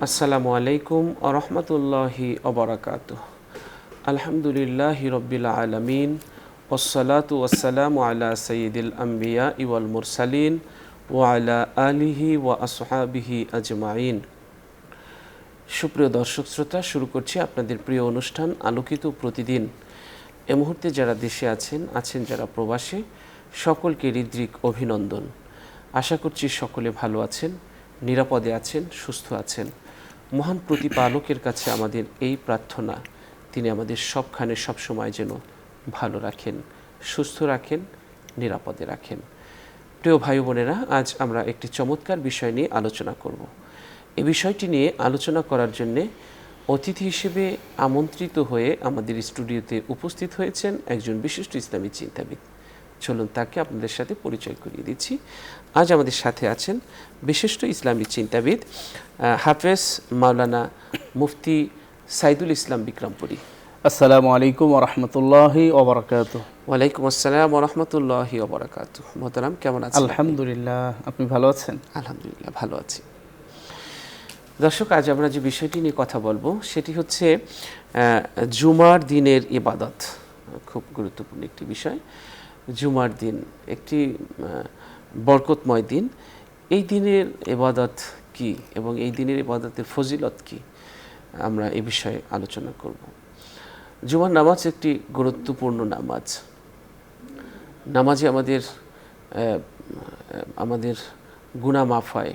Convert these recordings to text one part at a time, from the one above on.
আসসালামু আলাইকুম ওয়া রাহমাতুল্লাহি ওয়া বারাকাতুহু। আলহামদুলিল্লাহি রাব্বিল আলামিন ওয়াসসালাতু ওয়াসসালামু আলা সাইয়্যিদিল আমবিয়া ওয়াল মুরসালিন ওয়া আলা আলিহি ওয়া আসহাবিহি আজমাইন। সুপ্রিয় দর্শক শ্রোতা, শুরু করছি আপনাদের প্রিয় অনুষ্ঠান আলোকিত প্রতিদিন। এ মুহূর্তে যারা দেশে আছেন যারা প্রবাসে, সকলকে হৃদ্রিক অভিনন্দন। আশা করছি সকলে ভালো আছেন, নিরাপদে আছেন, সুস্থ আছেন। মহান প্রতিপালকের কাছে আমাদের এই প্রার্থনা, তিনি আমাদের সবখানে সবসময় যেন ভালো রাখেন, সুস্থ রাখেন, নিরাপদে রাখেন। প্রিয় ভাই বোনেরা, আজ আমরা একটি চমৎকার বিষয় নিয়ে আলোচনা করব। এই বিষয়টি নিয়ে আলোচনা করার জন্যে অতিথি হিসেবে আমন্ত্রিত হয়ে আমাদের স্টুডিওতে উপস্থিত হয়েছেন একজন বিশিষ্ট ইসলামী চিন্তাবিদ। চলুন তাকে আপনাদের সাথে পরিচয় করিয়ে দিচ্ছি। আজ আমাদের সাথে আছেন বিশিষ্ট ইসলামী চিন্তাবিদ হাফেজ মাওলানা মুফতি সাইদুল ইসলাম বিক্রমপুরী। আসসালামু আলাইকুম ওয়া রাহমাতুল্লাহি ওয়া বারাকাতুহু। ওয়ালাইকুম আসসালাম ওয়া রাহমাতুল্লাহি ওয়া বারাকাতুহু। মোহতারাম, কেমন আছেন? আলহামদুলিল্লাহ, আপনি ভালো আছেন? আলহামদুলিল্লাহ, ভালো আছি। দর্শক, আজ আমরা যে বিষয়টি নিয়ে কথা বলবো সেটি হচ্ছে জুমার দিনের ইবাদত। খুব গুরুত্বপূর্ণ একটি বিষয়। জুমার দিন একটি বরকতময় দিন। এই দিনের ইবাদত কি এবং এই দিনের ইবাদতের ফজিলত কি, আমরা এই বিষয়ে আলোচনা করব। জুমার নামাজ একটি গুরুত্বপূর্ণ নামাজ। নামাজে আমাদের গুনাহ মাফ হয়,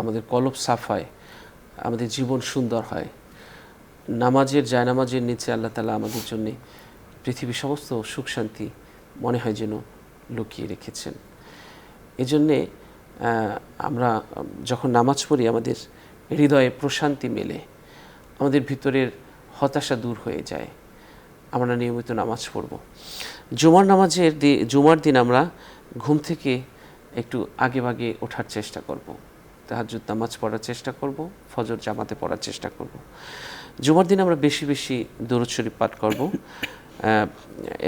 আমাদের কলব সাফ হয়, আমাদের জীবন সুন্দর হয়। জায়নামাজের নিচে আল্লাহ তাআলা আমাদের জন্য পৃথিবীর সমস্ত সুখ শান্তি মনে হয় যেন লুকিয়ে রেখেছেন। এজন্যে আমরা যখন নামাজ পড়ি আমাদের হৃদয়ে প্রশান্তি মেলে, আমাদের ভিতরের হতাশা দূর হয়ে যায়। আমরা নিয়মিত নামাজ পড়ব। জুমার দিন আমরা ঘুম থেকে একটু আগে ওঠার চেষ্টা করব, তাহাজ্জুদ নামাজ পড়ার চেষ্টা করব, ফজর জামাতে পড়ার চেষ্টা করব। জুমার দিন আমরা বেশি বেশি দরুদ শরীফ পাঠ করব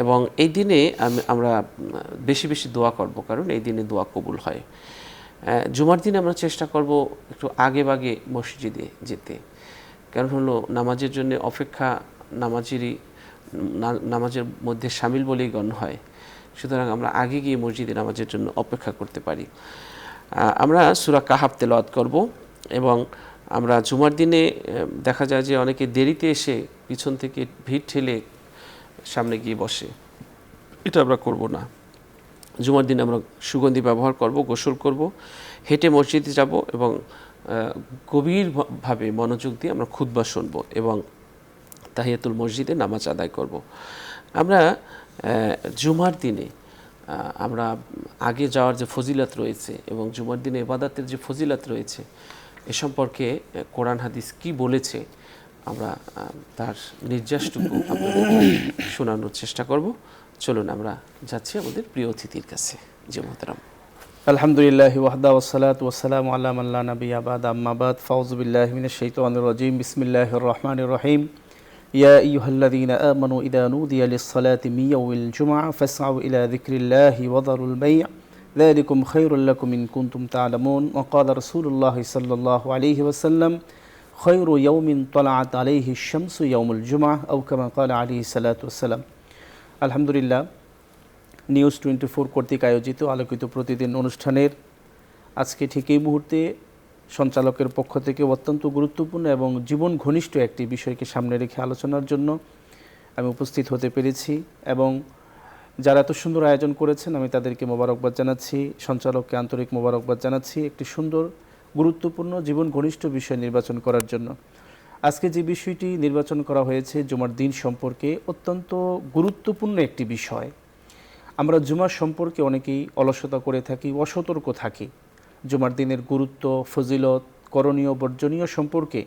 এবং এই দিনে আমরা বেশি বেশি দোয়া করব, কারণ এই দিনে দোয়া কবুল হয়। জুমার দিনে আমরা চেষ্টা করব একটু আগে মসজিদে যেতে, কারণ হলো নামাজের জন্য অপেক্ষা নামাজের মধ্যে শামিল বলেই গণ্য হয়। সুতরাং আমরা আগে গিয়ে মসজিদে নামাজের জন্য অপেক্ষা করতে পারি। আমরা সূরা কাহাফ তেলাওয়াত করব এবং আমরা জুমার দিনে দেখা যায় যে অনেকে দেরিতে এসে পিছন থেকে ভিড় ঠেলে সামনে গিয়ে বসে। এটা আমরা করব না। জুমার দিনে আমরা সুগন্ধি ব্যবহার করব, গোসল করব, হেঁটে মসজিদে যাব এবং গভীরভাবে মনোযোগ দিয়ে আমরা খুতবা শুনব এবং তাহিয়াতুল মসজিদে নামাজ আদায় করব। আমরা জুমার দিনে আমরা আগে যাওয়ার যে ফজিলত রয়েছে এবং জুমার দিনে ইবাদতের যে ফজিলত রয়েছে, এ সম্পর্কে কোরআন হাদিস কি বলেছে আমরা তার নির্যাসটুকু আপনাদের শোনানোর চেষ্টা করব। চলুন আমরা যাচ্ছি আমাদের প্রিয় অতিথির কাছে। জি মোহতারাম। আলহামদুলিল্লাহি ওয়াহদা ওয়াসসালাতু ওয়াসসালামু আলা মান লা নাবিয়্যা বা'দা, আম্মা বা'দ। ফাউযু বিল্লাহি মিনাশ শাইতানির রাজীম। বিসমিল্লাহির রহমানির রহিম। ইয়া আইয়ুহাল্লাযীনা আমানু ইযা নুদিয়া লিস-সালাতি মিন ইয়াউমিল জুমআহ ফাসআউ ইলা যিকরিল্লাহি ওয়া যারুল বাই', যালিকুম খায়রুল লাকুম ইন কুনতুম তা'লামুন। ওয়া ক্বালা রাসূলুল্লাহি সাল্লাল্লাহু আলাইহি ওয়াসাল্লাম খায়রু ইয়াউমিন তালাআত আলাইহি আশ-শামসু ইয়াউমুল জুমআহ আও কামা ক্বালা আলাইহিস সালাতু ওয়াসসালাম। আলহামদুলিল্লাহ, নিউজ 24 কর্তৃক আয়োজিত আলোকিত প্রতিদিন অনুষ্ঠানের আজকে ঠিক এই মুহূর্তে সঞ্চালকের পক্ষ থেকে অত্যন্ত গুরুত্বপূর্ণ এবং জীবন ঘনিষ্ঠ একটি বিষয়কে সামনে রেখে আলোচনার জন্য আমি উপস্থিত হতে পেরেছি এবং যারা এত সুন্দর আয়োজন করেছেন আমি তাদেরকে মোবারকবাদ জানাচ্ছি, সঞ্চালককে আন্তরিক মোবারকবাদ জানাচ্ছি একটি সুন্দর গুরুত্বপূর্ণ জীবন ঘনিষ্ঠ বিষয় নির্বাচন করার জন্য। আজকে যে বিষয়টি নির্বাচন করা হয়েছে জুমার দিন সম্পর্কে অত্যন্ত গুরুত্বপূর্ণ একটি বিষয়। আমরা জুমার সম্পর্কে অনেকেই অলসতা করে থাকি, অসতর্ক থাকি। জুমার দিনের গুরুত্ব, ফজিলত, করণীয়, বর্জনীয় সম্পর্কে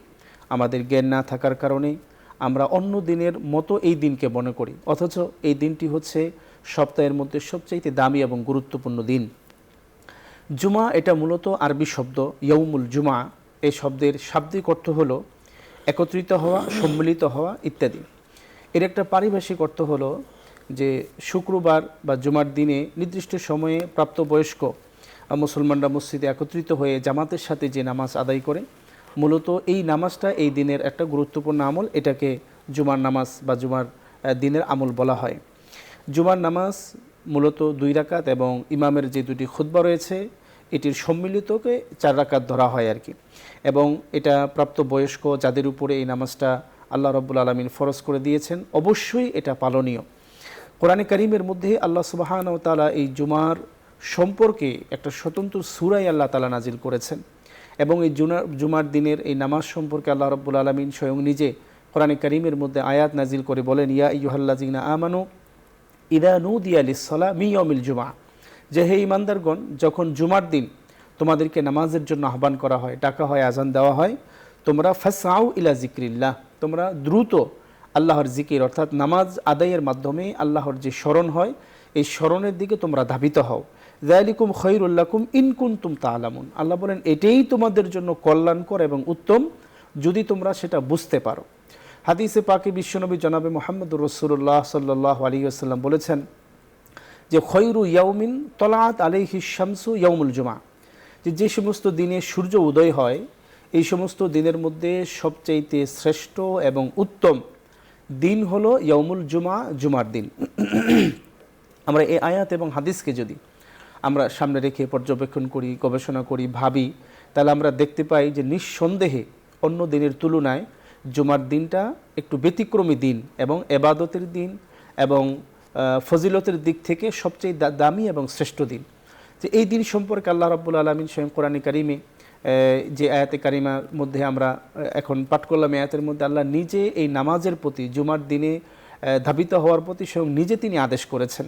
আমাদের জ্ঞান না থাকার কারণে আমরা অন্য দিনের মতো এই দিনকে মনে করি, অথচ এই দিনটি হচ্ছে সপ্তাহের মধ্যে সবচাইতে দামি এবং গুরুত্বপূর্ণ দিন। জুমা এটা মূলত আরবি শব্দ ইয়াউমুল জুমা। এই শব্দের শাব্দিক অর্থ হলো একত্রিত হওয়া, সম্মিলিত হওয়া ইত্যাদি। এর একটা পারিভাষিক অর্থ হলো যে শুক্রবার বা জুমার দিনে নির্দিষ্ট সময়ে প্রাপ্তবয়স্ক মুসলমানরা মসজিদে একত্রিত হয়ে জামাতের সাথে যে নামাজ আদায় করে, মূলত এই নামাজটা এই দিনের একটা গুরুত্বপূর্ণ আমল, এটাকে জুমার নামাজ বা জুমার দিনের আমল বলা হয়। জুমার নামাজ মূলত 2 রাকাত এবং ইমামের যে 2টি খুতবা রয়েছে এটির সম্মিলিতকে 4 রাকাত ধরা হয় আর কি। এবং এটা প্রাপ্তবয়স্ক যাদের উপরে এই নামাজটা আল্লাহ রাব্বুল আলামিন ফরজ করে দিয়েছেন, অবশ্যই এটা পালনীয়। কোরআনে কারীমের মধ্যে আল্লাহ সুবহানাহু ওয়া তাআলা এই জুমার সম্পর্কে একটা স্বতন্ত্র সূরা আল্লাহ তাআলা নাজিল করেছেন এবং এই জুমার দিনের এই নামাজ সম্পর্কে আল্লাহ রাব্বুল আলামিন স্বয়ং নিজে কোরআনে কারীমের মধ্যে আয়াত নাজিল করে বলেন, ইয়া আইয়ুহাল্লাযিনা আমানু ইদা নুদিয়া লিস-সালাহ মিন ইয়াউমিল জুমআহ, যে হে ঈমানদারগণ, যখন জুমার দিন তোমাদেরকে নামাজের জন্য আহ্বান করা হয়, ডাকা হয়, আজান দেওয়া হয়, তোমরা ফাসআউ ইলা যিকরিল্লাহ, তোমরা দ্রুত আল্লাহর জিকির অর্থাৎ নামাজ আদায়ের মাধ্যমে আল্লাহর যে স্মরণ হয় এই স্মরণের দিকে তোমরা ধাবিত হও। যালিকুম খায়রুল লাকুম ইন কুনতুম তা'লামুন, আল্লাহ বলেন এটাই তোমাদের জন্য কল্যাণকর এবং উত্তম যদি তোমরা সেটা বুঝতে পারো। হাদিসে পাকে বিশ্বনবী জনাবে মুহাম্মদুর রাসূলুল্লাহ সাল্লাল্লাহু আলাইহি ওয়াসাল্লাম বলেছেন যে খয়রু ইয়াউমিন তলাআত আলাইহি শামসু ইয়াউমুল জুমআহ, যে সমস্ত দিনে সূর্য উদয় হয় এই সমস্ত দিনের মধ্যে সবচাইতে শ্রেষ্ঠ এবং উত্তম দিন হলো ইয়াউমুল জুমআ, জুমার দিন। আমরা এই আয়াত এবং হাদিসকে যদি আমরা সামনে রেখে পর্যবেক্ষণ করি, গবেষণা করি, ভাবি, তাহলে আমরা দেখতে পাই যে নিঃসন্দেহে অন্য দিনের তুলনায় জুমার দিনটা একটু ব্যতিক্রমী দিন এবং এবাদতের দিন এবং ফজিলতের দিক থেকে সবচেয়ে দামি এবং শ্রেষ্ঠ দিন। যে এই দিন সম্পর্কে আল্লাহ রাব্বুল আলামিন স্বয়ং কোরআনে কারিমে যে আয়াতে কারিমার মধ্যে আমরা এখন পাঠ করলাম, আয়াতের মধ্যে আল্লাহ নিজে এই নামাজের প্রতি, জুমার দিনে ধাবিত হওয়ার প্রতি স্বয়ং নিজে তিনি আদেশ করেছেন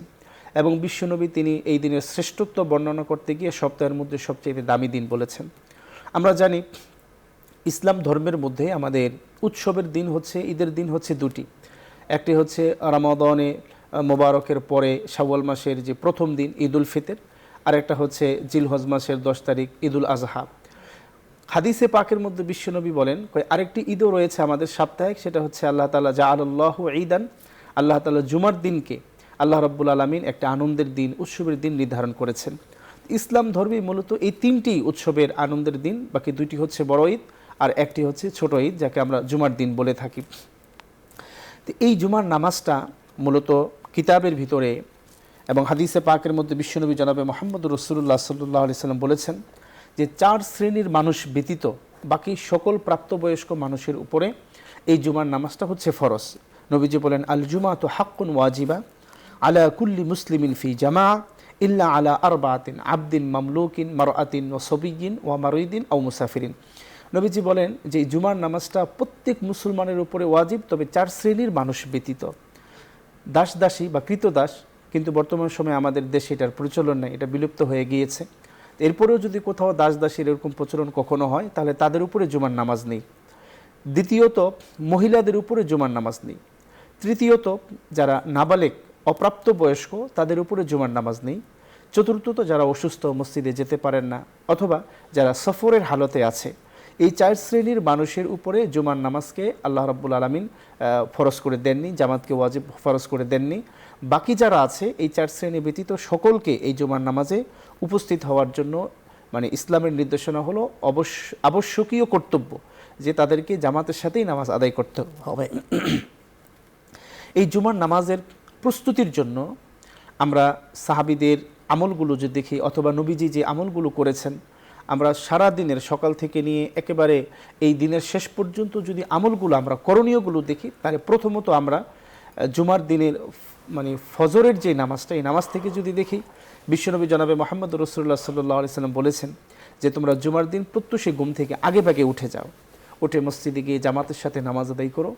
এবং বিশ্বনবী তিনি এই দিনের শ্রেষ্ঠত্ব বর্ণনা করতে গিয়ে সপ্তাহের মধ্যে সবচেয়ে দামি দিন বলেছেন। আমরা জানি ইসলাম ধর্মের মধ্যে আমাদের উৎসবের দিন হচ্ছে, ঈদের দিন হচ্ছে 2টি। একটি হচ্ছে রমাদানে মোবারকের পরে শাওয়াল মাসের যে প্রথম দিন ঈদুল ফিতর, আর একটা হচ্ছে জিলহজ মাসের 10 তারিখ ঈদুল আজহা। হাদিসে পাকের মধ্যে বিশ্বনবী বলেন আরেকটি ঈদও রয়েছে আমাদের সাপ্তাহিক, সেটা হচ্ছে আল্লাহ তাআলা জাআলাল্লাহু ঈদান, আল্লাহ তাআলা জুমার দিনকে আল্লাহ রাব্বুল আলামিন একটা আনন্দের দিন, উৎসবের দিন নির্ধারণ করেছেন। ইসলাম ধর্মে মূলত এই 3টি উৎসবের আনন্দের দিন, বাকি 2টি হচ্ছে বড় ঈদ আর একটি হচ্ছে ছোট ঈদ, যাকে আমরা জুমার দিন বলে থাকি। তো এই জুমার নামাজটা মূলত কিতাবের ভিতরে এবং হাদিসে পাকের মধ্যে বিশ্বনবী জনাবে মুহাম্মদুর রাসূলুল্লাহ সাল্লাল্লাহু আলাইহি সাল্লাম বলেছেন যে 4 শ্রেণীর মানুষ ব্যতীত বাকি সকল প্রাপ্তবয়স্ক মানুষের উপরে এই জুমার নামাজটা হচ্ছে ফরজ। নবীজি বলেন, আল জুমাতু হাক্কুন ওয়াজিবা আলা কুল্লি মুসলিমিন ফি জামাআ ইল্লা আলা আরবাতিন আবদিন মামলুকিন মারআতিন ওয়া সাবিয়্যিন ওয়া মারিদিন আও মুসাফিরিন। নবীজি বলেন যে জুমার নামাজটা প্রত্যেক মুসলমানের উপরে ওয়াজিব, তবে 4 শ্রেণীর মানুষ ব্যতীত। দাস দাসী বা কৃতদাস, কিন্তু বর্তমান সময়ে আমাদের দেশে এটার প্রচলন নেই, এটা বিলুপ্ত হয়ে গিয়েছে। এরপরেও যদি কোথাও দাস দাসীর এরকম প্রচলন কখনো হয় তাহলে তাদের উপরে জুমার নামাজ নেই। দ্বিতীয়ত, মহিলাদের উপরে জুমার নামাজ নেই। তৃতীয়ত, যারা নাবালেগ অপ্রাপ্তবয়স্ক তাদের উপরে জুমার নামাজ নেই। চতুর্থত, যারা অসুস্থ, মসজিদে যেতে পারেন না, অথবা যারা সফরের হালতে আছে, এই 4 শ্রেণীর মানুষের উপরে জুমার নামাজকে আল্লাহ রাব্বুল আলামিন ফরজ করে দেননি, জামাতকে ওয়াজিব ফরজ করে দেননি। বাকি যারা আছে এই 4 শ্রেণী ব্যতীত সকলকে এই জুমার নামাজে উপস্থিত হওয়ার জন্য মানে ইসলামের নির্দেশনা হলো আবশ্যকীয় কর্তব্য যে তাদেরকে জামাতের সাথেই নামাজ আদায় করতে হবে। এই জুমার নামাজের প্রস্তুতির জন্য আমরা সাহাবীদের আমলগুলো যে দেখি অথবা নবীজি যে আমলগুলো করেছেন, আমরা সারা দিনের সকাল থেকে নিয়ে একেবারে এই দিনের শেষ পর্যন্ত যদি আমলগুলো আমরা করণীয়গুলো দেখি, তাহলে প্রথমত আমরা জুমার দিনের মানে ফজরের যে নামাজটা, এই নামাজ থেকে যদি দেখি, বিশ্বনবী জনাবে মুহাম্মদুর রাসূলুল্লাহ সাল্লাল্লাহু আলাইহি সাল্লাম বলেছেন যে তোমরা জুমার দিন প্রত্যুষে ঘুম থেকে আগে ভাগে উঠে যাও, উঠে মসজিদে গিয়ে জামাতের সাথে নামাজ আদায় করো।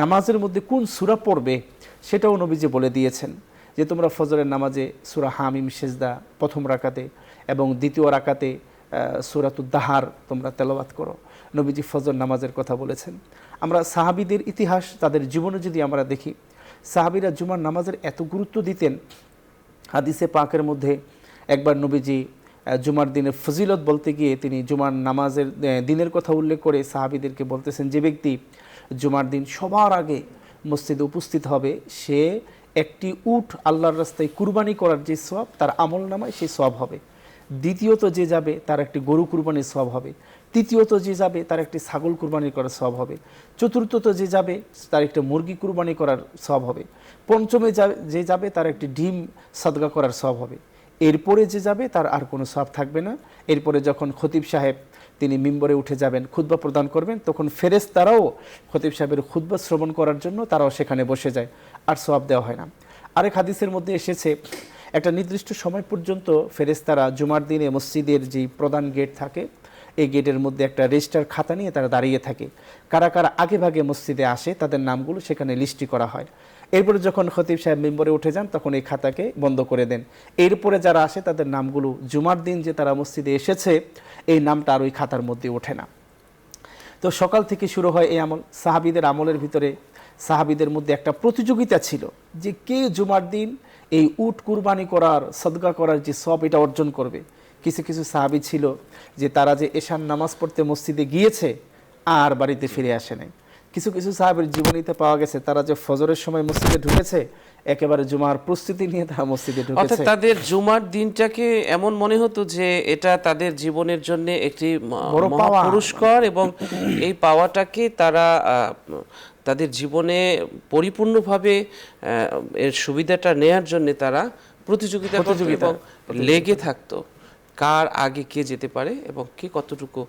নামাজের মধ্যে কোন সূরা পড়বে সেটাও নবীজি বলে দিয়েছেন যে তোমরা ফজরের নামাজে সূরা হামিম সেজদা প্রথম রাকাতে এবং দ্বিতীয় রাকাতে সূরাতুদ দাহার তোমরা তেলাওয়াত করো। নবীজি ফজর নামাজের কথা বলেছেন। আমরা সাহাবীদের ইতিহাস, তাদের জীবনে যদি আমরা দেখি, সাহাবীরা জুমার নামাজের এত গুরুত্ব দিতেন। হাদিসে পাকের মধ্যে একবার নবীজি জুমার দিনের ফজিলত বলতে গিয়ে তিনি জুমার নামাজের দিনের কথা উল্লেখ করে সাহাবীদেরকে বলতেছেন, যে ব্যক্তি জুমার দিন সবার আগে মসজিদে উপস্থিত হবে সে একটি উট আল্লাহর রাস্তায় কুরবানি করার যে সওয়াব তার আমল নামায় সেই সওয়াব হবে। দ্বিতীয়ত যে যাবে তার একটি গরু কুরবানির সওয়াব হবে। তৃতীয়ত যে যাবে তার একটি ছাগল কুরবানি করার সওয়াব হবে। চতুর্থত যে যাবে তার একটা মুরগি কুরবানি করার সওয়াব হবে। পঞ্চমে যে যাবে তার একটি ডিম সদকা করার সওয়াব হবে। এরপরে যে যাবে তার আর কোনো সওয়াব থাকবে না। এরপরে যখন খতিব সাহেব তিনি মিম্বরে উঠে যাবেন, খুতবা প্রদান করবেন, তখন ফেরেশতারাও খতিব সাহেবের খুতবা শ্রবণ করার জন্য তারাও সেখানে বসে যায়, আর সওয়াব দেওয়া হয় না। আরেক হাদিসের মধ্যে এসেছে একটা নির্দিষ্ট সময় পর্যন্ত ফেরেশতারা জুমার দিনে মসজিদের যে প্রধান গেট থাকে এই গেটের মধ্যে একটা রেজিস্টার খাতা নিয়ে তারা দাঁড়িয়ে থাকে। কারা কারা আগে ভাগে মসজিদে আসে তাদের নামগুলো সেখানে লিস্টি করা হয়। এরপরে যখন খতিব সাহেব মিম্বরে উঠে যান তখন এই খাতাকে বন্ধ করে দেন। এরপরে যারা আসে তাদের নামগুলো জুমার দিন যে তারা মসজিদে এসেছে এই নামটা আর ওই খাতার মধ্যে ওঠে না। তো সকাল থেকে শুরু হয় এই আমল। সাহাবীদের আমলের ভিতরে সাহাবীদের মধ্যে একটা প্রতিযোগিতা ছিল যে কে জুমার দিন এই উট কুরবানি করার, সদকা করার যে সব এটা অর্জন করবে। কিছু কিছু সাহাবী ছিল যে তারা যে এশার নামাজ পড়তে মসজিদে গিয়েছে আর বাড়িতে ফিরে আসে নাই। কিছু কিছু সাহাবীর জীবনীতে পাওয়া গেছে তারা যে ফজরের সময় মসজিদে ঢুকেছে একেবারে জুমার প্রস্তুতি নিয়ে তারা মসজিদে ঢুকেছে। অর্থাৎ তাদের জুমার দিনটাকে এমন মনে হতো যে এটা তাদের জীবনের জন্য একটি মহা পুরস্কার, এবং এই পাওয়াটাকে তারা তাদের জীবনে পরিপূর্ণভাবে এর সুবিধাটা নেয়ার জন্য তারা প্রতিযোগিতা এবং লেগে থাকতো কার আগে কে যেতে পারে এবং কে কতটুকু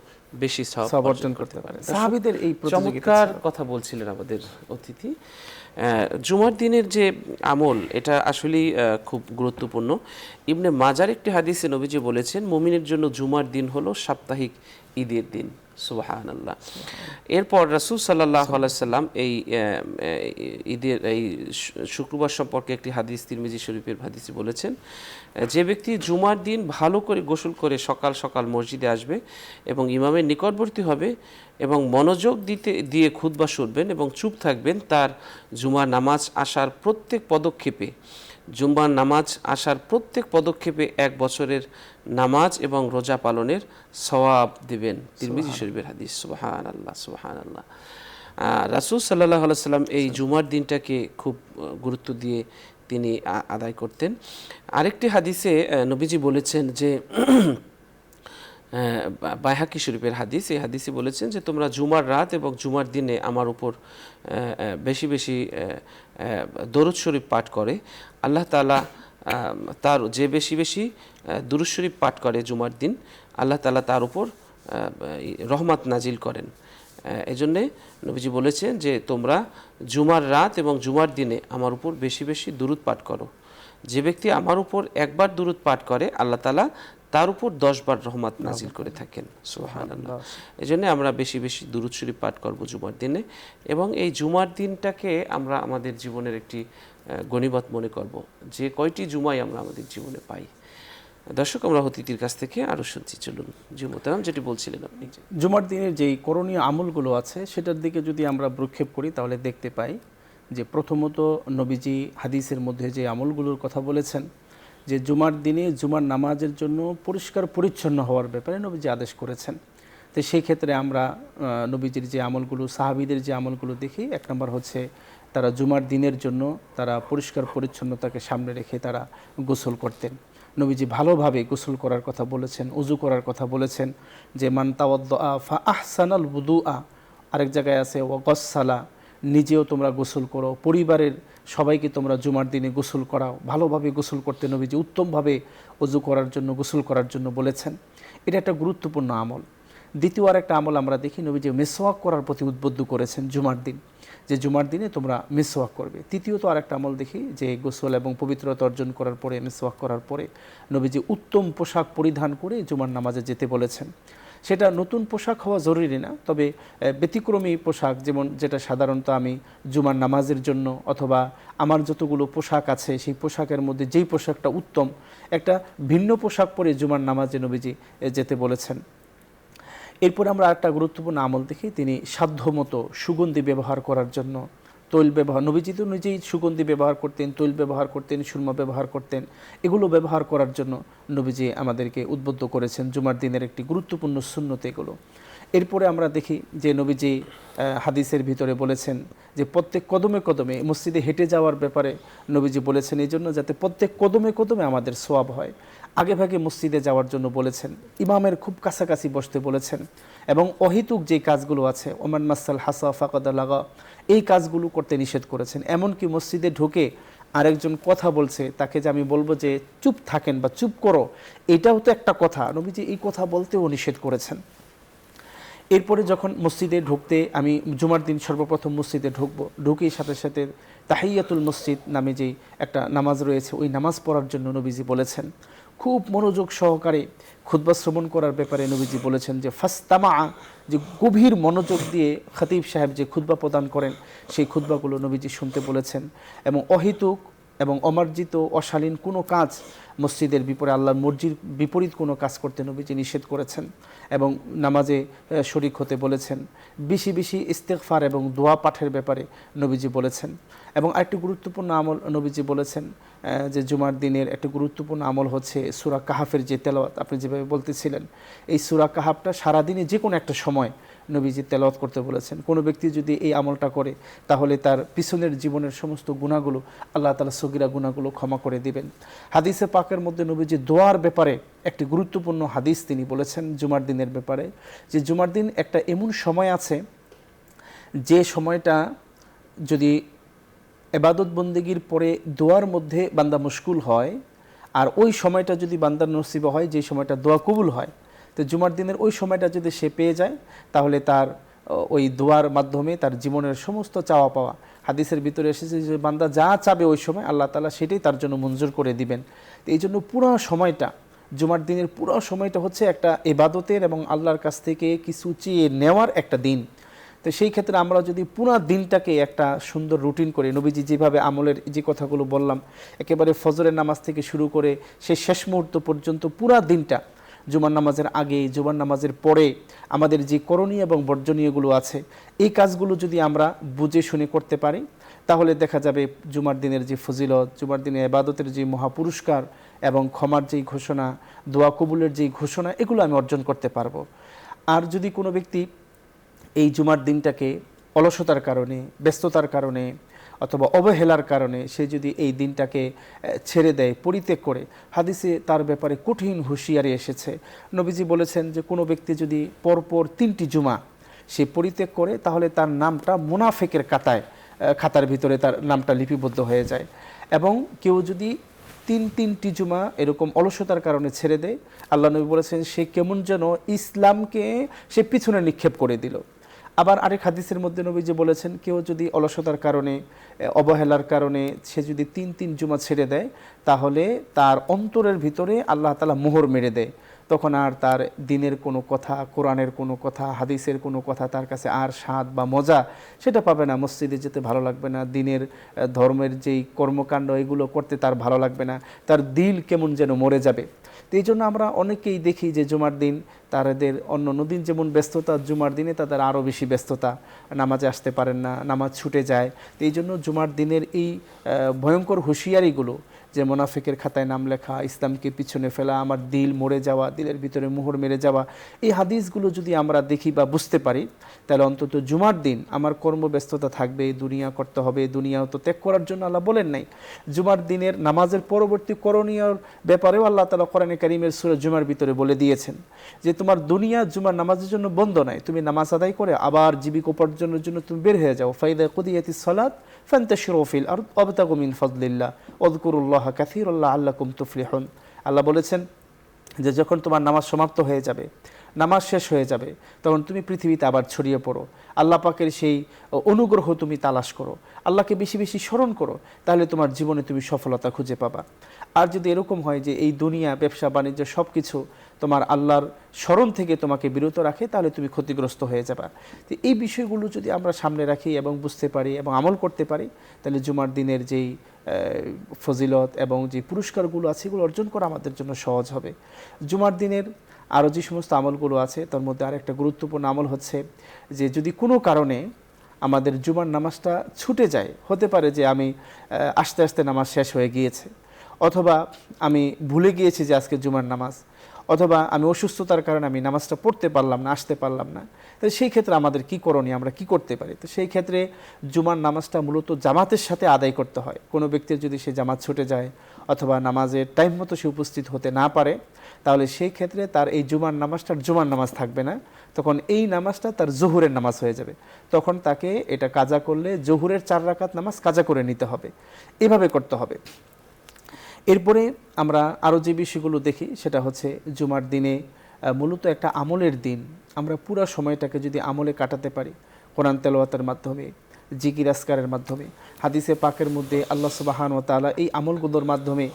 বেশি সওয়াব অর্জন করতে পারে। সাহাবীদের এই চমৎকার কথা বলছিলেন আমাদের অতিথি। জুমার দিনের যে আমল এটা আসলেই খুব গুরুত্বপূর্ণ। ইবনে মাজার একটি হাদিসে নবীজি বলেছেন মুমিনের জন্য জুমার দিন হলো সাপ্তাহিক ঈদের দিন। সুবহানাল্লাহ। এরপর রাসূল সাল্লাল্লাহু আলাইহি সাল্লাম এই ঈদের এই শুক্রবার সম্পর্কে একটি হাদিস তিরমিজি শরীফের হাদিসে বলেছেন যে ব্যক্তি জুমার দিন ভালো করে গোসল করে সকাল সকাল মসজিদে আসবে এবং ইমামের নিকটবর্তী হবে এবং মনোযোগ দিয়ে খুতবা শুনবেন এবং চুপ থাকবেন, তার জুমার নামাজ আসার প্রত্যেক পদক্ষেপে 1 বছরের নামাজ এবং রোজা পালনের সওয়াব দিবেন। তিরমিজি শরীফের হাদিস। সুবহানাল্লাহ, সুবহানাল্লাহ। রাসূল সাল্লাল্লাহু আলাইহি সাল্লাম এই জুমার দিনটাকে খুব গুরুত্ব দিয়ে তিনি আদায় করতেন। আরেকটি হাদিসে নবীজি বলেছেন যে বাইহাকি শরীফের হাদিস, এই হাদিসে বলেছেন যে তোমরা জুমার রাত এবং জুমার দিনে আমার উপর বেশি বেশি দরুদ শরীফ পাঠ করে, আল্লাহ তাআলা তার যে বেশি বেশি দুরূদ শরীফ পাঠ করে জুমার দিন, আল্লাহ তাআলা তার উপর রহমত নাজিল করেন। এজন্যে নবীজি বলেছেন যে তোমরা জুমার রাত এবং জুমার দিনে আমার উপর বেশি বেশি দুরূদ পাঠ করো। যে ব্যক্তি আমার উপর একবার দুরূদ পাঠ করে আল্লাহ তাআলা তার উপর 10 বার রহমত নাজিল করে থাকেন। সুবহানাল্লাহ। এজন্য আমরা বেশি বেশি দুরূদ শরীফ পাঠ করব জুমার দিনে এবং এই জুমার দিনটাকে আমরা আমাদের জীবনের একটি গনিমত মনে করব যে কয়টি জুমাই আমরা আমাদের জীবনে পাই। দর্শক, আমরা অতিথির কাছ থেকে আরো শুনছি, চলুন। জি মোহতারাম, যেটি বলছিলেন আপনি। জুমার দিনের যেই করণীয় আমলগুলো আছে সেটার দিকে যদি আমরা প্রক্ষেপ করি তাহলে দেখতে পাই যে প্রথমত নবীজি হাদিসের মধ্যে যে আমলগুলোর কথা বলেছেন যে জুমার দিনে জুমার নামাজের জন্য পরিষ্কার পরিচ্ছন্ন হওয়ার ব্যাপারে নবীজি আদেশ করেছেন। তো সেই ক্ষেত্রে আমরা নবীজির যে আমলগুলো, সাহাবীদের যে আমলগুলো দেখি, 1 নম্বর হচ্ছে তারা জুমার দিনের জন্য তারা পরিষ্কার পরিচ্ছন্নতাকে সামনে রেখে তারা গোসল করতেন। নবীজি ভালোভাবে গোসল করার কথা বলেছেন, উজু করার কথা বলেছেন যে মান তাওয়াদ্দা ফা আহসানাল বুদুআ, আরেক জায়গায় আছে ওয়াগসালা, নিজেও তোমরা গোসল করো, পরিবারের সবাইকে তোমরা জুমার দিনে গোসল করাও। ভালোভাবে গোসল করতে নবীজি উত্তমভাবে উজু করার জন্য, গোসল করার জন্য বলেছেন। এটা একটা গুরুত্বপূর্ণ আমল। দ্বিতীয় আরেকটা আমল আমরা দেখি নবীজি মিসওয়াক করার প্রতি উদ্বুদ্ধ করেছেন জুমার দিন, যে জুমার দিনে তোমরা মিসওয়াক করবে। তৃতীয়ত আরেকটা আমল দেখি যে গোসল এবং পবিত্রতা অর্জন করার পরে, মিসওয়াক করার পরে নবীজি উত্তম পোশাক পরিধান করে জুমার নামাজে যেতে বলেছেন। সেটা নতুন পোশাক হওয়া জরুরি না, তবে ব্যতিক্রমী পোশাক, যেমন যেটা সাধারণত আমি জুমার নামাজের জন্য অথবা আমার যতগুলো পোশাক আছে সেই পোশাকের মধ্যে যেই পোশাকটা উত্তম, একটা ভিন্ন পোশাক পরে জুমার নামাজে নবীজি যেতে বলেছেন। এরপর আমরা একটা গুরুত্বপূর্ণ আমল দেখি, তিনি সাধ্যমতো সুগন্ধি ব্যবহার করার জন্য তৈল ব্যবহার, নবীজি তো নিজেই সুগন্ধি ব্যবহার করতেন, তৈল ব্যবহার করতেন, সুরমা ব্যবহার করতেন, এগুলো ব্যবহার করার জন্য নবীজি আমাদেরকে উদ্বুদ্ধ করেছেন। জুমার দিনের একটি গুরুত্বপূর্ণ সুন্নত এগুলো। এরপরে আমরা দেখি যে নবীজি হাদিসের ভিতরে বলেছেন যে প্রত্যেক কদমে কদমে মসজিদে হেঁটে যাওয়ার ব্যাপারে নবীজি বলেছেন এই জন্য যাতে প্রত্যেক কদমে কদমে আমাদের সোয়াব হয়। আগে ভাগে মসজিদে যাওয়ার জন্য বলেছেন, ইমামের খুব কাছাকাছি বসতে বলেছেন, এবং অহিতুক যে কাজগুলো আছে ওমান মাসাল হাসা ফাকাদা লাগা, এই কাজগুলো করতে নিষেধ করেছেন। এমনকি মসজিদে ঢুকে আরেকজন কথা বলছে, তাকে যে আমি বলবো যে চুপ থাকেন বা চুপ করো, এটাও তো একটা কথা, নবীজি এই কথা বলতেও নিষেধ করেছেন। এরপরে যখন মসজিদে ঢুকতে, আমি জুমার দিন সর্বপ্রথম মসজিদে ঢুকবো, ঢুকেই সাথে সাথে তাহিয়াতুল মসজিদ নামে যেই একটা নামাজ রয়েছে, ওই নামাজ পড়ার জন্য নবীজি বলেছেন। খুব মনোযোগ সহকারে খুতবা শ্রবণ করার ব্যাপারে নবীজি বলেছেন যে ফাস্তামা, যে গভীর মনোযোগ দিয়ে খতিব সাহেব যে খুতবা প্রদান করেন সেই খুতবাগুলো নবীজি শুনতে বলেছেন। এবং অহিতুক এবং অমার্জিত অশালীন কোনো কাজ, মসজিদের বিপরীত আল্লাহর মর্জির বিপরীত কোনো কাজ করতে নবীজি নিষেধ করেছেন এবং নামাজে শরিক হতে বলেছেন। বেশি বেশি ইস্তেগফার এবং দোয়া পাঠের ব্যাপারে নবীজি বলেছেন। এবং আরেকটি গুরুত্বপূর্ণ আমল নবীজি বলেছেন যে জুমার দিনের একটি গুরুত্বপূর্ণ আমল হচ্ছে সূরা কাহাফের যে তেলাওয়াত, আপনি যেভাবে বলতেছিলেন, এই সূরা কাহাফটা সারাদিনে যে কোনো একটা সময় নবীজি তেলাওয়াত করতে বলেছেন। কোনো ব্যক্তি যদি এই আমলটা করে তাহলে তার পিছনের জীবনের সমস্ত গুনাহগুলো আল্লাহ তাআলা সগীরা গুনাহগুলো ক্ষমা করে দিবেন। হাদিসে পাকের মধ্যে নবীজি দোয়ার ব্যাপারে একটি গুরুত্বপূর্ণ হাদিস তিনি বলেছেন জুমার দিনের ব্যাপারে, যে জুমার দিন একটা এমন সময় আছে যে সময়টা যদি ইবাদত বন্দেগীর পরে দোয়ার মধ্যে বান্দা মুশকুল হয়, আর ওই সময়টা যদি বান্দার নসিবে হয় যে সময়টা দোয়া কবুল হয়, তো জুমার দিনের ওই সময়টা যদি সে পেয়ে যায় তাহলে তার ওই দোয়ার মাধ্যমে তার জীবনের সমস্ত চাওয়া পাওয়া, হাদিসের ভিতরে এসেছে যে বান্দা যা চাবে ওই সময় আল্লাহ তাআলা সেটাই তার জন্য মঞ্জুর করে দিবেন। তো এই জন্য পুরো সময়টা, জুমার দিনের পুরো সময়টা হচ্ছে একটা ইবাদতের এবং আল্লাহর কাছ থেকে কিছু চেয়ে নেওয়ার একটা দিন। তো সেই ক্ষেত্রে আমরা যদি পুরো দিনটাকে একটা সুন্দর রুটিন করে, নবীজি যেভাবে আমলের যে কথাগুলো বললাম, একেবারে ফজরের নামাজ থেকে শুরু করে সেই শেষ মুহূর্ত পর্যন্ত পুরো দিনটা, জুমার নামাজের আগে জুমার নামাজের পরে আমাদের যে করণীয় এবং বর্জনীয়গুলো আছে এই কাজগুলো যদি আমরা বুঝে শুনে করতে পারি তাহলে দেখা যাবে জুমার দিনের যে ফজিলত, জুমার দিনের ইবাদতের যে মহাপুরস্কার এবং ক্ষমার যেই ঘোষণা, দোয়া কবুলের যেই ঘোষণা, এগুলো আমি অর্জন করতে পারবো। আর যদি কোনো ব্যক্তি এই জুমার দিনটাকে অলসতার কারণে, ব্যস্ততার কারণে অথবা অবহেলার কারণে সে যদি এই দিনটাকে ছেড়ে দেয়, পরিত্যাগ করে, হাদিসে তার ব্যাপারে কঠিন হুঁশিয়ারি এসেছে। নবীজি বলেছেন যে কোনো ব্যক্তি যদি পরপর 3টি জুমা সে পরিত্যাগ করে তাহলে তার নামটা মুনাফিকের খাতার ভিতরে তার নামটা লিপিবদ্ধ হয়ে যায়। এবং কেউ যদি 3টি জুমা এরকম অলসতার কারণে ছেড়ে দেয়, আল্লাহ নবী বলেছেন সে কেমন যেন ইসলামকে সে পিছনে নিক্ষেপ করে দিল। আবার আরেক হাদিসের মধ্যে নবীজি বলেছেন কেউ যদি অলসতার কারণে, অবহেলার কারণে সে যদি 3 জুমা ছেড়ে দেয় তাহলে তার অন্তরের ভিতরে আল্লাহ তাআলা মোহর মেরে দেয়। তখন আর তার দিনের কোনো কথা, কোরআনের কোনো কথা, হাদিসের কোনো কথা তার কাছে আর স্বাদ বা মজা সেটা পাবে না। মসজিদে যেতে ভালো লাগবে না, দিনের ধর্মের যেই কর্মকাণ্ড এগুলো করতে তার ভালো লাগবে না, তার দিল কেমন যেন মরে যাবে। তো এই জন্য আমরা অনেকেই দেখি যে জুমার দিন তাদের অন্য দিন যেমন ব্যস্ততা, জুমার দিনে তাদের আরও বেশি ব্যস্ততা, নামাজে আসতে পারেন না, নামাজ ছুটে যায়। তো এই জন্য জুমার দিনের এই ভয়ঙ্কর হুঁশিয়ারিগুলো যে মুনাফিকের খাতায় নাম লেখা, ইসলামকে পিছনে ফেলা, আমার দিল মরে যাওয়া, দিলের ভিতরে মোহর মেরে যাওয়া, এই হাদিসগুলো যদি আমরা দেখি বা বুঝতে পারি তাহলে অন্তত জুমার দিন আমার কর্মব্যস্ততা থাকবে, দুনিয়া করতে হবে, দুনিয়াও তো ত্যাগ করার জন্য আল্লাহ বলেন নাই। জুমার দিনের নামাজের পরবর্তী করণীয় ব্যাপারেও আল্লাহ তাআলা কোরআনে কারীমের সূরা জুমার ভিতরে বলে দিয়েছেন যে তোমার দুনিয়া জুমার নামাজের জন্য বন্ধ নয়, তুমি নামাজ আদায় করে আবার জীবিকা উপার্জনের জন্য তুমি বের হয়ে যাও। ফাইদা কুদিয়াতিস সালাত ফান্তাশিরু ফিল আরদ ওয়াবতাগু মিন ফাদলিল্লাহ ওয়াযকুরুল্লাহা কাসীরান লাআল্লাকুম তুফলিহুন। আল্লাহ বলেছেন যে যখন তোমার নামাজ সমাপ্ত হয়ে যাবে, নামাজ শেষ হয়ে যাবে, তখন তুমি পৃথিবীতে আবার ছড়িয়ে পড়ো, আল্লাহ পাকের সেই অনুগ্রহ তুমি তালাশ করো, আল্লাহকে বেশি বেশি স্মরণ করো, তাহলে তোমার জীবনে তুমি সফলতা খুঁজে পাবা। আর যদি এরকম হয় যে এই দুনিয়া, ব্যবসা বাণিজ্য সব কিছু তোমার আল্লাহর স্মরণ থেকে তোমাকে বিরত রাখে তাহলে তুমি ক্ষতিগ্রস্ত হয়ে যাবা। তো এই বিষয়গুলো যদি আমরা সামনে রাখি এবং বুঝতে পারি এবং আমল করতে পারি তাহলে জুমার দিনের যেই ফজিলত এবং যে পুরস্কারগুলো আছে এগুলো অর্জন করা আমাদের জন্য সহজ হবে। জুমার দিনের আরও যে সমস্ত আমলগুলো আছে তার মধ্যে আরেকটা গুরুত্বপূর্ণ আমল হচ্ছে যে যদি কোনো কারণে আমাদের জুমার নামাজটা ছুটে যায়, হতে পারে যে আমি আস্তে আস্তে নামাজ শেষ হয়ে গিয়েছে, অথবা আমি ভুলে গিয়েছি যে আজকে জুমার নামাজ, অথবা আমি অসুস্থতার কারণে আমি নামাজটা পড়তে পারলাম না, আসতে পারলাম না, তো সেই ক্ষেত্রে আমাদের কী করণীয়, আমরা কি করতে পারি? তো সেই ক্ষেত্রে জুমার নামাজটা মূলত জামাতের সাথে আদায় করতে হয়। কোনো ব্যক্তির যদি সে জামাত ছুটে যায় অথবা নামাজের টাইম মতো সে উপস্থিত হতে না পারে, তাহলে সেই ক্ষেত্রে তার এই জুমার নামাজটার জুমার নামাজ থাকবে না, তখন এই নামাজটা তার জোহরের নামাজ হয়ে যাবে। তখন তাকে এটা কাজা করলে জোহরের 4 রাকাত নামাজ কাজা করে নিতে হবে, এভাবে করতে হবে। এরপরে আমরা আরও যে বিষয়গুলো দেখি সেটা হচ্ছে জুমার দিনে মূলত একটা আমলের দিন। আমরা পুরো সময়টাকে যদি আমলে কাটাতে পারি, কোরআন তেলাওয়াতের মাধ্যমে, জিকির আসকারের মাধ্যমে, হাদিসে পাকের মধ্যে আল্লাহ সুবহানাহু ওয়া তাআলা এই আমলগুলোর মাধ্যমে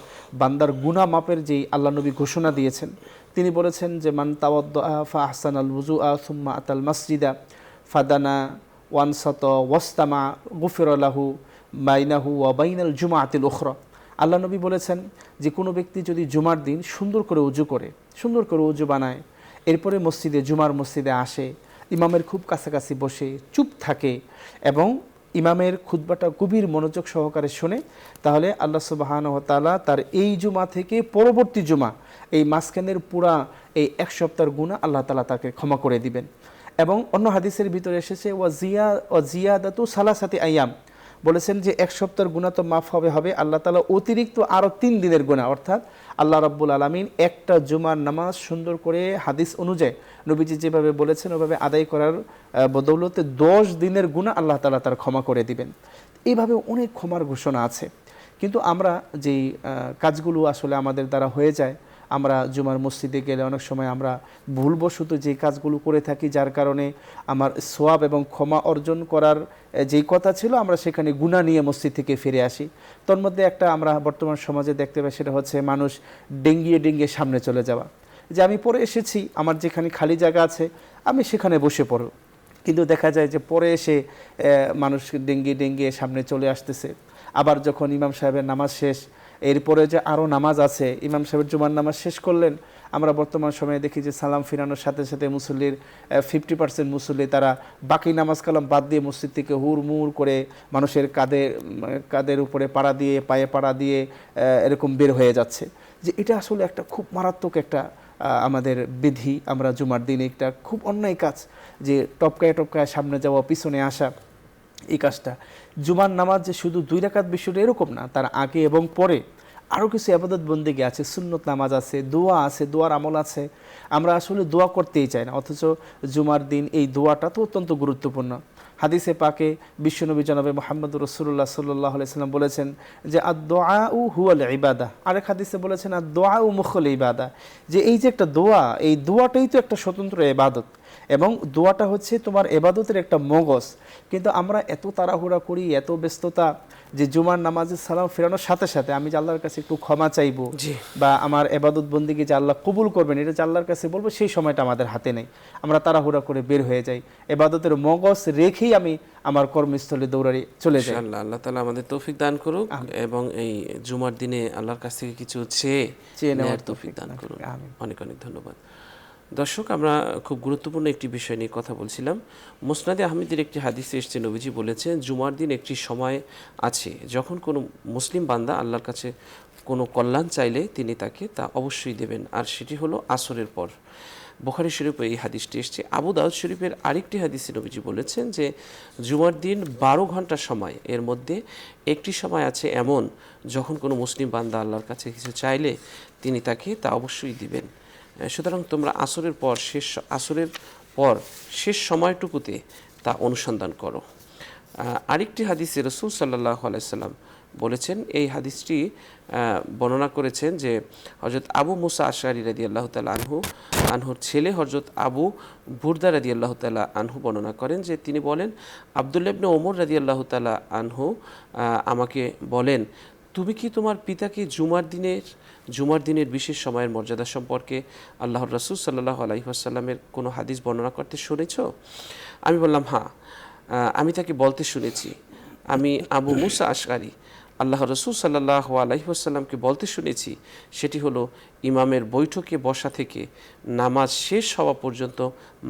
বান্দার গুনাহ মাপের যেই আল্লাহ নবী ঘোষণা দিয়েছেন, তিনি বলেছেন যে মান তাওয়াদ্দা ফা আহসানাল ওযুআ সুম্মা আতাল মাসজিদা ফাদানা ওয়ানসাত ওয়াস্তামা গুফিরা লাহু বাইনাহু ওয়া বাইনাল জুমআতিল উখরা। আল্লাহ নবী বলেছেন যে কোনো ব্যক্তি যদি জুমার দিন সুন্দর করে উজু করে, সুন্দর করে উজু বানায়, এরপরে জুমার মসজিদে আসে, ইমামের খুব কাছাকাছি বসে চুপ থাকে এবং ইমামের খুতবাটা গভীর মনোযোগ সহকারে শোনে, তাহলে আল্লাহ সুবহানাহু ওয়া তাআলা তার এই জুমা থেকে পরবর্তী জুমা, এই মাঝখানের পুরা এই 1 সপ্তাহের গুনাহ আল্লাহ তাআলা তাকে ক্ষমা করে দিবেন। এবং অন্য হাদিসের ভিতরে এসেছে ওয়া জিয়াদাতু সালাসাতি আইয়াম, বলেছেন যে 1 সপ্তাহের গুনাহ তো মাফ হবে আল্লাহ তাআলা অতিরিক্ত আরও 3 দিনের গুনাহ, অর্থাৎ আল্লাহ রাব্বুল আলামিন একটা জুমার নামাজ সুন্দর করে হাদিস অনুযায়ী নবীজি যেভাবে বলেছেন ওভাবে আদায় করার বদৌলতে 10 দিনের গুনাহ আল্লাহ তাআলা তার ক্ষমা করে দিবেন। এইভাবে অনেক ক্ষমার ঘোষণা আছে। কিন্তু আমরা যেই কাজগুলো আসলে আমাদের দ্বারা হয়ে যায়, আমরা জুমার মসজিদে গেলে অনেক সময় আমরা ভুলবশত যে কাজগুলো করে থাকি, যার কারণে আমার সোয়াব এবং ক্ষমা অর্জন করার যেই কথা ছিল, আমরা সেখানে গুনাহ নিয়ে মসজিদ থেকে ফিরে আসি। তোর মধ্যে একটা আমরা বর্তমান সমাজে দেখতে পাই, সেটা হচ্ছে মানুষ ডেঙ্গিয়ে সামনে চলে যাওয়া, যে আমি পরে এসেছি, আমার যেখানে খালি জায়গা আছে আমি সেখানে বসে পড়ব। কিন্তু দেখা যায় যে পরে এসে মানুষ ডেঙ্গিয়ে সামনে চলে আসতেছে। আবার যখন ইমাম সাহেবের নামাজ শেষ, এরপরে যে আরও নামাজ আছে, ইমাম সাহেবের জুমার নামাজ শেষ করলেন, আমরা বর্তমান সময়ে দেখি যে সালাম ফিরানোর সাথে সাথে মুসল্লির 50% মুসল্লি তারা বাকি নামাজ কালাম বাদ দিয়ে মসজিদ থেকে হুড়মুড় করে মানুষের কাদের উপরে পাড়া দিয়ে, পায়ে পাড়া দিয়ে এরকম বের হয়ে যাচ্ছে। যে এটা আসলে একটা খুব মারাত্মক একটা আমাদের বিধি। আমরা জুমার দিনে একটা খুব অন্যায় কাজ, যে টপকায় সামনে যাওয়া, পিছনে আসা, এই কাজটা। জুমার নামাজ যে শুধু 2 রাকাত বিষয়টা এরকম না, তার আগে এবং পরে আরও কিছু ইবাদত বন্দেগী আছে, সুন্নত নামাজ আছে, দোয়া আছে, দোয়ার আমল আছে। আমরা আসলে দোয়া করতেই চাই না, অথচ জুমার দিন এই দোয়াটা তো অত্যন্ত গুরুত্বপূর্ণ। হাদিসে পাকে বিশ্বনবী জনাবে মুহাম্মদুর রাসূলুল্লাহ সাল্লাল্লাহু আলাইহি ওয়াসাল্লাম বলেছেন যে আদ-দুআউ হুয়াল ইবাদাহ। আরেক হাদিসে বলেছেন আদ-দুআউ মুখুল ইবাদাহ, যে এই যে একটা দোয়া, এই দোয়াটাই তো একটা স্বতন্ত্র ইবাদত এবং দোয়াটা হচ্ছে তোমার ইবাদতের একটা মগজ। কিন্তু আমরা এত তাড়াহুড়া করি, এত ব্যস্ততা, যে জুমার নামাজের সালাম ফেরানোর সাথে সাথে আমি যে আল্লাহর কাছে একটু ক্ষমা চাইবো বা আমার ইবাদত বন্দেগী যে আল্লাহ কবুল করবেন, এটা যে আল্লাহর কাছে বলবো, সেই সময়টা আমাদের হাতে নেই। আমরা তাড়াহুড়া করে বের হয়ে যাই, ইবাদতের মগজ রেখেই আমি আমার কর্মস্থলে দৌড়ারি চলে যাই। ইনশাআল্লাহ আল্লাহ তাআলা আমাদের তৌফিক দান করুক এবং এই জুমার দিনে আল্লাহর কাছ থেকে কিছু চেয়ে নেওয়ার তৌফিক দান করুন। অনেক ধন্যবাদ। দর্শক, আমরা খুব গুরুত্বপূর্ণ একটি বিষয় নিয়ে কথা বলছিলাম। মুসনাদে আহমেদের একটি হাদিসে এসেছে, নবীজি বলেছেন জুমার দিন একটি সময় আছে যখন কোনো মুসলিম বান্দা আল্লাহর কাছে কোনো কল্যাণ চাইলে তিনি তাকে তা অবশ্যই দেবেন, আর সেটি হলো আসরের পর। বুখারী শরীফে এই হাদিসটি এসেছে। আবু দাউদ শরীফের আরেকটি হাদিসে নবীজি বলেছেন যে জুমার দিন 12 ঘন্টা সময়, এর মধ্যে একটি সময় আছে এমন যখন কোনো মুসলিম বান্দা আল্লাহর কাছে কিছু চাইলে তিনি তাকে তা অবশ্যই দিবেন। সুতরাং তোমরা আসরের পর শেষ সময়টুকুতে তা অনুসন্ধান করো। আরেকটি হাদিসে রাসূল সাল্লাল্লাহু আলাইহি সাল্লাম বলেছেন, এই হাদিসটি বর্ণনা করেছেন যে হযরত আবু মুসা আশআরী রাদিয়াল্লাহু তাআলা আনহুর ছেলে হযরত আবু বুরদা রাদিয়াল্লাহু তাআলা আনহু বর্ণনা করেন যে তিনি বলেন, আব্দুল্লাহ ইবনে ওমর রাদিয়াল্লাহু তাআলা আনহু আমাকে বলেন, তুমি কি তোমার পিতাকে জুমার দিনের বিশেষ সময়ের মর্যাদা সম্পর্কে আল্লাহর রাসূল সাল্লাল্লাহু আলাইহি ওয়াসাল্লামের কোনো হাদিস বর্ণনা করতে শুনেছ? আমি বললাম, হ্যাঁ, আমি তাকে বলতে শুনেছি। আমি আবু মুসা আশআরী আল্লাহর রাসূল সাল্লাল্লাহু আলাইহি ওয়াসাল্লামকে বলতে শুনেছি, সেটি হলো ইমামের বৈঠকে বসা থেকে নামাজ শেষ হওয়া পর্যন্ত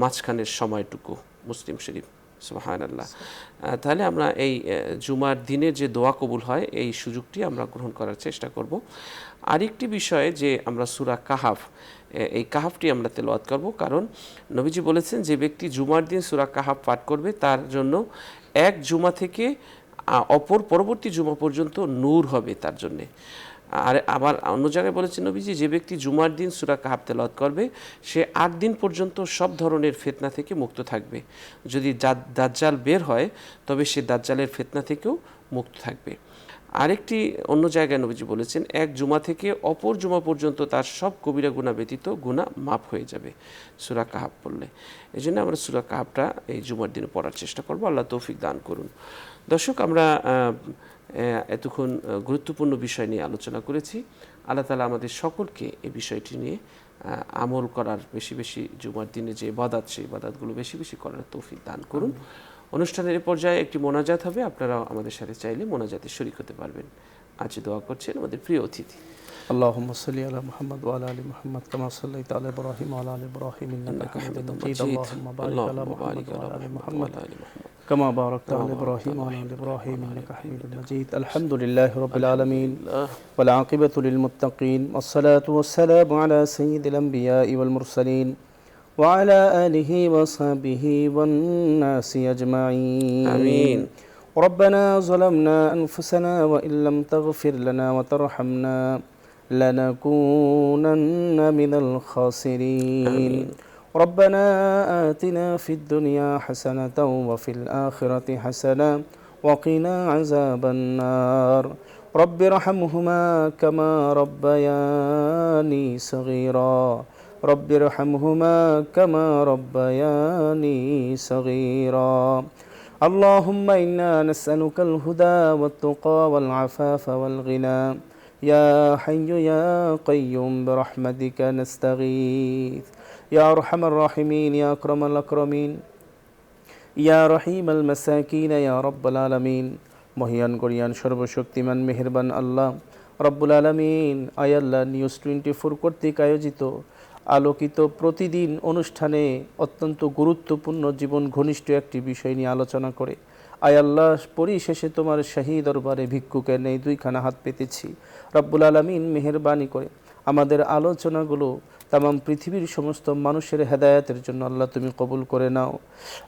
মাঝখানের সময়টুকু। মুসলিম শরীফ। সুবহানাল্লাহ। তাহলে আমরা এই জুমার দিনের যে দোয়া কবুল হয়, এই সুযোগটি আমরা গ্রহণ করার চেষ্টা করব। আরেকটি বিষয় যে আমরা সূরা কাহাফ এই কাহাফটি আমরা তেলাওয়াত করব, কারণ নবীজি বলেছেন যে ব্যক্তি জুমার দিন সূরা কাহাফ পাঠ করবে তার জন্য এক জুমা থেকে অপর পরবর্তী জুমা পর্যন্ত নূর হবে তার জন্যে। আর আবার অন্য জায়গায় বলেছেন নবীজি যে ব্যক্তি জুমার দিন সূরা কাহাফ তেলাওয়াত করবে সে 8 দিন পর্যন্ত সব ধরনের ফিতনা থেকে মুক্ত থাকবে। যদি দাজ্জাল বের হয় তবে সে দাজ্জালের ফিতনা থেকেও মুক্ত থাকবে। আরেকটি অন্য জায়গায় নবীজি বলেছেন এক জুমা থেকে অপর জুমা পর্যন্ত তার সব কবিরা গুনাহ ব্যতীত গুনাহ মাফ হয়ে যাবে সূরা কাহাফ পড়লে। এই জন্য আমরা সূরা কাহাফটা এই জুমার দিনে পড়ার চেষ্টা করব। আল্লাহ তৌফিক দান করুন। দর্শক, আমরা এতক্ষণ গুরুত্বপূর্ণ বিষয় নিয়ে আলোচনা করেছি। আল্লাহ তাআলা আমাদের সকলকে এই বিষয়টি নিয়ে আমল করার, বেশি বেশি জুমার দিনে যে ইবাদত সেই ইবাদতগুলো বেশি বেশি করার তৌফিক দান করুন। অনুষ্ঠানের পর্যায়ে একটি মোনাজাত হবে, আপনারা আমাদের সাথে চাইলে মোনাজাতে শরীক হতে পারবেন। আজ দোয়া করছেন আমাদের প্রিয় অতিথি। আল্লাহুম্মা সাল্লি আলা মুহাম্মদ ওয়া আলা আলি মুহাম্মদ কামা সাল্লাইতা আলা ইব্রাহিম ওয়া আলা আলি ইব্রাহিম ইন্নাকা হামিদুম মাজিদ। আল্লাহুম্মা বারিক আলা মুহাম্মদ ওয়া আলা আলি মুহাম্মদ কামা বারাকতা আলা ইব্রাহিম ওয়া আলা আলি ইব্রাহিম ইন্নাকা হামিদুম মাজিদ। আলহামদুলিল্লাহি রাব্বিল আলামিন ওয়াল আকিবাতু লিল মুত্তাকিন ওয়াসসালাতু ওয়াসসালামু আলা সাইয়্যিদিল আমবিয়াই ওয়াল মুরসালিন ওয়া আলা আলিহি ওয়া সাহবিহি ওয়ান নাসি আজমাইন। আমিন। ربنا ظلمنا أنفسنا وإن لم تغفر لنا وترحمنا لنكونن من الخاسرين. ربنا آتنا في الدنيا حسنة وفي الآخرة حسنة وقنا عذاب النار. رب ارحمهما كما ربياني صغيرا. رب ارحمهما كما ربياني صغيرا. اللهم إنا نسألك الهدى والتقى والعفاف والغنى. يا حي يا قيوم برحمتك نستغيث. يا أرحم الراحمين يا أكرم الأكرمين يا رحيم المساكين يا رب العالمين. মহিয়ান গরিয়ান সর্বশক্তিমান মেহেরবান আল্লাহ রব্বুল আলামিন, আয় আল্লাহ নিউজ 24 কর্তৃক আয়োজিত আলোকিত প্রতিদিন অনুষ্ঠানে অত্যন্ত গুরুত্বপূর্ণ জীবন ঘনিষ্ঠ একটি বিষয় নিয়ে আলোচনা করে আয় আল্লাহ পরিশেষে তোমার শাহী দরবারে ভিক্ষুকের নেই দুইখানা হাত পেতেছি। রব্বুল আলামিন মেহেরবানি করে আমাদের আলোচনাগুলো তামাম পৃথিবীর সমস্ত মানুষের হেদায়েতের জন্য আল্লাহ তুমি কবুল করে নাও।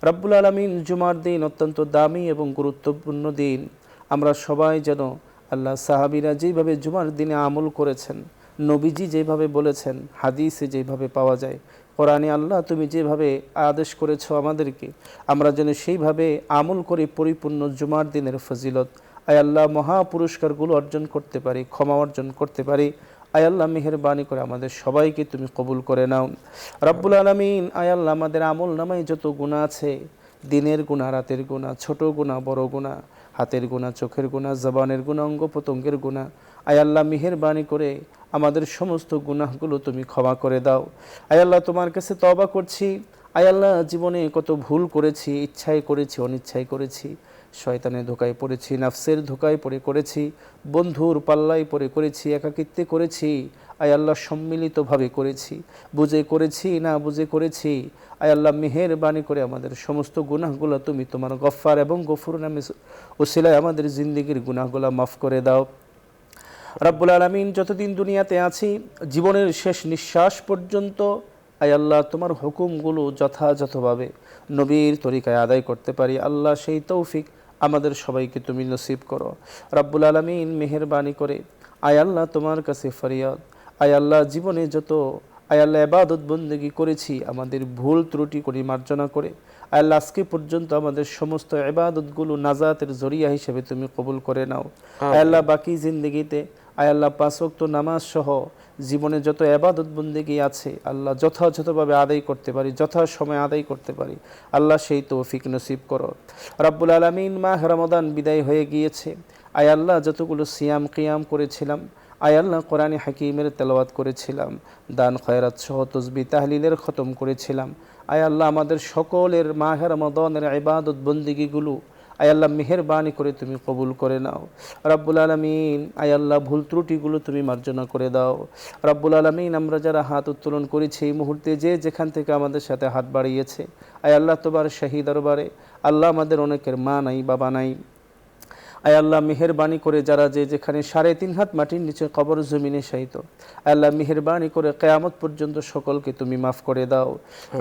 রব্বুল আলামিন, জুমার দিন অত্যন্ত দামি এবং গুরুত্বপূর্ণ দিন। আমরা সবাই যেন আল্লাহ সাহাবীরা যেভাবে জুমার দিনে আমল করেছেন, নবীজি যেভাবে বলেছেন, হাদিসে যেভাবে পাওয়া যায়, কোরআনে আল্লাহ তুমি যেভাবে আদেশ করেছো আমাদেরকে, আমরা যেন সেইভাবে আমল করে পরিপূর্ণ জুমার দিনের ফজিলত আয় আল্লাহ মহা পুরস্কারগুলো অর্জন করতে পারি, ক্ষমা অর্জন করতে পারি। আয় আল্লাহ মেহেরবানি করে আমাদের সবাইকে তুমি কবুল করে নাও। রব্বুল আলামিন, আয় আল্লাহ আমাদের আমল নামায় যত গুনাহ আছে, দিনের গুনাহ, রাতের গুনাহ, ছোট গুনাহ, বড় গুনাহ, হাতের গুনাহ, চোখের গুনাহ, জবানের গুনাহ, অঙ্গ প্রত্যঙ্গের গুনাহ, আয় আল্লাহ মেহেরবানি করে আমাদের সমস্ত গুনাহগুলো তুমি ক্ষমা করে দাও। আয় আল্লাহ তোমার কাছে তওবা করছি। আয় আল্লাহ জীবনে কত ভুল করেছি, ইচ্ছায় করেছি, অনিচ্ছায় করেছি, শয়তানের ধোকায় পড়েছি, নাফসের ধোকায় পড়ে করেছি, বন্ধুর পাল্লায় পড়ে করেছি, একাকিত্বে করেছি, আয় আল্লাহ সম্মিলিতভাবে করেছি, বুঝে করেছি না বুঝে করেছি। আয় আল্লাহ মেহেরবানি করে আমাদের সমস্ত গুনাহগুলো তুমি তোমার গফফার এবং গফুর নামে ওসিলায় আমাদের জিন্দেগির গুনাহগুলো মাফ করে দাও। রব্বুল আলামিন, যতদিন দুনিয়াতে আছি, জীবনের শেষ নিঃশ্বাস পর্যন্ত আয় আল্লাহ তোমার হুকুমগুলো যথাযথভাবে নবীর তরিকায় আদায় করতে পারি আল্লাহ সেই তৌফিক আমাদের সবাইকে তুমি নসিব করো। রব্বুল আলামিন, মেহেরবানি করে আয় আল্লাহ তোমার কাছে ফরিয়াদ, আয় আল্লাহ জীবনে যত আয় আল্লাহ ইবাদত বন্দেগী করেছি আমাদের ভুল ত্রুটি করে মার্জনা করে আয় আল্লাহ আজকে পর্যন্ত আমাদের সমস্ত ইবাদতগুলো নাজাতের জরিয়া হিসেবে তুমি কবুল করে নাও। আয় আল্লাহ বাকি জিন্দেগিতে আয় আল্লাহ 5 ওয়াক্ত নামাজ সহ জীবনে যত ইবাদত বন্দেগী আছে আল্লাহ যথাযথভাবে আদায় করতে পারি, যথাসময়ে আদায় করতে পারি আল্লাহ সেই তৌফিক নসিব করো। রব্বুল আলামিন, মাহ রমাদান বিদায় হয়ে গিয়েছে। আয় আল্লাহ যতগুলো সিয়াম কিয়াম করেছিলাম, আয় আল্লাহ কোরআনে হাকিমের তেলাওয়াত করেছিলাম, দান খয়রাত সহ তাসবিহ তাহলিলের খতম করেছিলাম, আয় আল্লাহ আমাদের সকলের মাহ রমাদানের ইবাদত বন্দেগীগুলো আয় আল্লাহ মেহেরবানি করে তুমি কবুল করে নাও। রব্বুল আলামিন, আয় আল্লাহ ভুল ত্রুটিগুলো তুমি মার্জনা করে দাও। রব্বুল আলামিন, আমরা যারা হাত উত্তোলন করেছি এই মুহূর্তে যে যেখান থেকে আমাদের সাথে হাত বাড়িয়েছে, আয় আল্লাহ তোমার শাহী দরবারে আল্লাহ আমাদের অনেকের মা নাই, বাবা নাই, আয় আল্লাহ মেহেরবানি করে যারা যে যেখানে 3.5 হাত মাটির নিচে কবর জমিনে শায়িত, আয় আল্লাহ মেহেরবানি করে কিয়ামত পর্যন্ত সকলকে তুমি মাফ করে দাও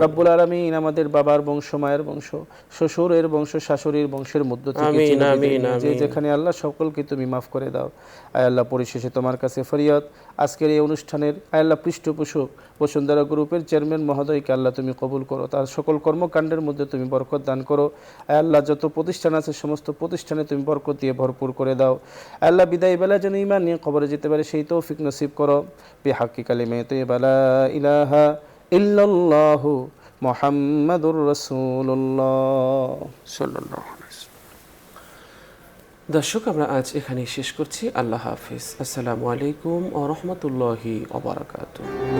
রব্বুল আলামিন। আমাদের বাবার বংশ, মায়ের বংশ, শ্বশুরের বংশ, শাশুড়ির বংশের মধ্য থেকে আমিন, চিরবিদায় আমিন, নিয়ে যে আমিন। যেখানে আল্লাহ সকলকে তুমি মাফ করে দাও। আয় আল্লাহ পরিশেষে তোমার কাছে ফরিয়াদ, আজকের এই অনুষ্ঠানের আয় আল্লাহ পৃষ্ঠপোষক বসুন্ধরা গ্রুপের চেয়ারম্যান মহোদয়কে আল্লাহ তুমি কবুল করো, তার সকল কর্মকাণ্ডের মধ্যে তুমি বরকত দান করো। আয় আল্লাহ যত প্রতিষ্ঠান আছে সমস্ত প্রতিষ্ঠানে তুমি বরকত দিয়ে ভরপুর করে দাও। আয় আল্লাহ বিদায় বেলা যেন ঈমান নিয়ে কবরে যেতে পারে সেই তৌফিক নসিব করো। বিহাক্কি কালিমে তাইয়্যিবা লা ইলাহা ইল্লাল্লাহু মুহাম্মাদুর রাসূলুল্লাহ সাল্লাল্লাহু আলাইহি ওয়াসাল্লাম। দর্শক, আমরা আজ এখানেই শেষ করছি। আল্লাহ হাফিজ। আসসালামু আলাইকুম ওয়া রাহমাতুল্লাহি ওয়া বারাকাতুহু।